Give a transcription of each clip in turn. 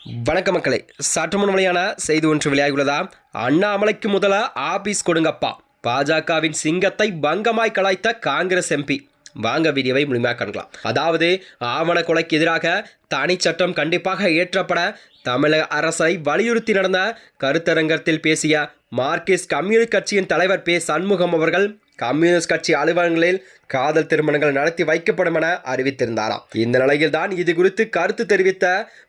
வணக்க மக்களே, சற்று முன் வெளியான செய்தி ஒன்று வெளியாகியுள்ளதா? அண்ணாமலைக்கு முதல ஆபீஸ் கொடுங்கப்பா, பாஜகவின் சிங்கத்தை பங்கமாய் கலாய்த்த காங்கிரஸ் எம்பி. வாங்க வீடியோவை முழுமையாக காணலாம். அதாவது ஆவண கொலைக்கு எதிராக தனி சட்டம் கண்டிப்பாக இயற்றப்பட தமிழக அரசை வலியுறுத்தி நடந்த கருத்தரங்கத்தில் பேசிய மார்க்சிஸ்ட் கம்யூனிஸ்ட் கட்சியின் தலைவர் பே சண்முகம் அவர்கள் கம்யூனிஸ்ட் கட்சி அலுவலகங்களில் காதல் திருமணங்கள் நடத்தி வைக்கப்படும் என அறிவித்திருந்தாராம். இந்த நிலையில் தான் இது குறித்து கருத்து தெரிவித்த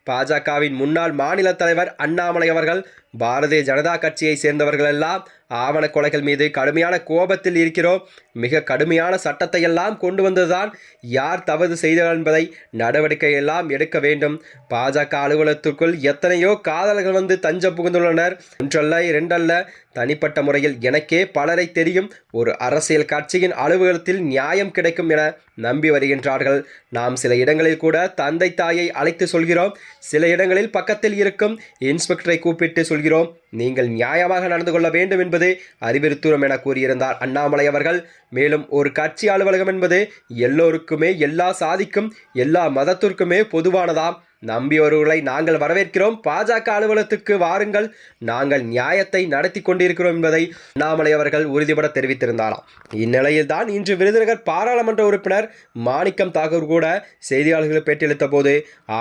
பாஜகவின் முன்னாள் மாநில தலைவர் அண்ணாமலை அவர்கள், பாரதிய ஜனதா கட்சியை சேர்ந்தவர்கள் எல்லாம் ஆவண கொலைகள் மீது கடுமையான கோபத்தில் இருக்கிறோம். மிக கடுமையான சட்டத்தை எல்லாம் கொண்டு வந்ததுதான். யார் தவறு செய்தார் என்பதை நடவடிக்கை எல்லாம் எடுக்க வேண்டும். பாஜக அலுவலகத்திற்குள் எத்தனையோ காதலர்கள் வந்து தஞ்சம் புகுந்துள்ளனர். ஒன்றல்ல இரண்டல்ல, தனிப்பட்ட முறையில் எனக்கே பலரை தெரியும். ஒரு அரசியல் கட்சியின் அலுவலகத்தில் நியாயம் கிடைக்கும் என நம்பி வருகின்றார்கள். நாம் சில இடங்களில் கூட தந்தை தாயை அழைத்து சொல்கிறோம். சில இடங்களில் பக்கத்தில் இருக்கும் இன்ஸ்பெக்டரை கூப்பிட்டு சொல்கிறோம், நீங்கள் நியாயமாக நடந்து கொள்ள வேண்டும் என்பது அறிவுறுத்துகிறோம் என கூறியிருந்தார் அண்ணாமலை அவர்கள். மேலும் ஒரு கட்சி அலுவலகம் என்பது எல்லோருக்குமே, எல்லா சாதிக்கும், எல்லா மதத்திற்குமே பொதுவானதாம். நம்பியவர்களை நாங்கள் வரவேற்கிறோம். பாஜக அலுவலகத்துக்கு வாருங்கள், நாங்கள் நியாயத்தை நடத்தி கொண்டிருக்கிறோம் என்பதை அண்ணாமலை அவர்கள் உறுதிபட தெரிவித்திருந்தாராம். இந்நிலையில் தான் இன்று விருதுநகர் பாராளுமன்ற உறுப்பினர் மாணிக்கம் தாக்கூர் கூட செய்தியாளர்களுக்கு பேட்டியளித்த போது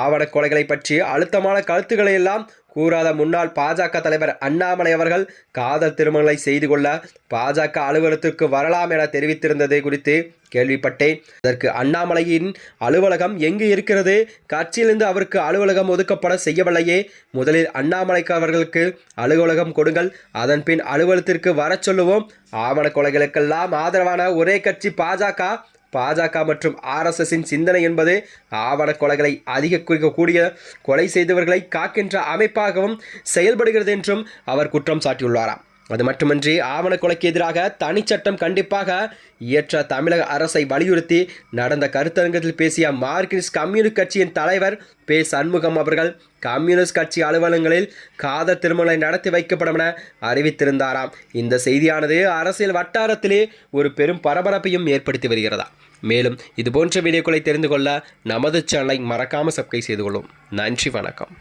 ஆவண கொலைகளை பற்றி அழுத்தமான கருத்துக்களை எல்லாம் கூறாத முன்னாள் பாஜக தலைவர் அண்ணாமலை அவர்கள் காதல் திருமணங்களை செய்து கொள்ள பாஜக அலுவலகத்திற்கு வரலாம் என தெரிவித்திருந்தது குறித்து கேள்விப்பட்டேன். அதற்கு அண்ணாமலையின் அலுவலகம் எங்கு இருக்கிறது? கட்சியிலிருந்து அவருக்கு அலுவலகம் ஒதுக்கப்பட செய்யவில்லையே. முதலில் அண்ணாமலைக்கு அவர்களுக்கு அலுவலகம் கொடுங்கள், அதன் பின் அலுவலகத்திற்கு வர சொல்லுவோம். ஆவண கொலைகளுக்கெல்லாம் ஆதரவான ஒரே கட்சி பாஜக. பாஜக மற்றும் ஆர்எஸ்எஸின் சிந்தனை என்பது ஆவண கொலைகளை அதிக குறிக்கக்கூடிய கொலை செய்தவர்களை காக்கின்ற அமைப்பாகவும் செயல்படுகிறது என்றும் அவர் குற்றம் சாட்டியுள்ளாராம். அது மட்டுமின்றி ஆவண கொலைக்கு எதிராக தனிச்சட்டம் கண்டிப்பாக இயற்ற தமிழக அரசை வலியுறுத்தி நடந்த கருத்தரங்கத்தில் பேசிய மார்க்சிஸ்ட் கம்யூனிஸ்ட் கட்சியின் தலைவர் பே சண்முகம் அவர்கள் கம்யூனிஸ்ட் கட்சி அலுவலகங்களில் காதல் திருமணங்களை நடத்தி வைக்கப்படும் என அறிவித்திருந்தாராம். இந்த செய்தியானது அரசியல் வட்டாரத்திலே ஒரு பெரும் பரபரப்பையும் ஏற்படுத்தி வருகிறதா. மேலும் இதுபோன்ற வீடியோக்களை தெரிந்து கொள்ள நமது சேனலை மறக்காமல் சப்ஸ்கிரைப் செய்து கொள்ளும். நன்றி, வணக்கம்.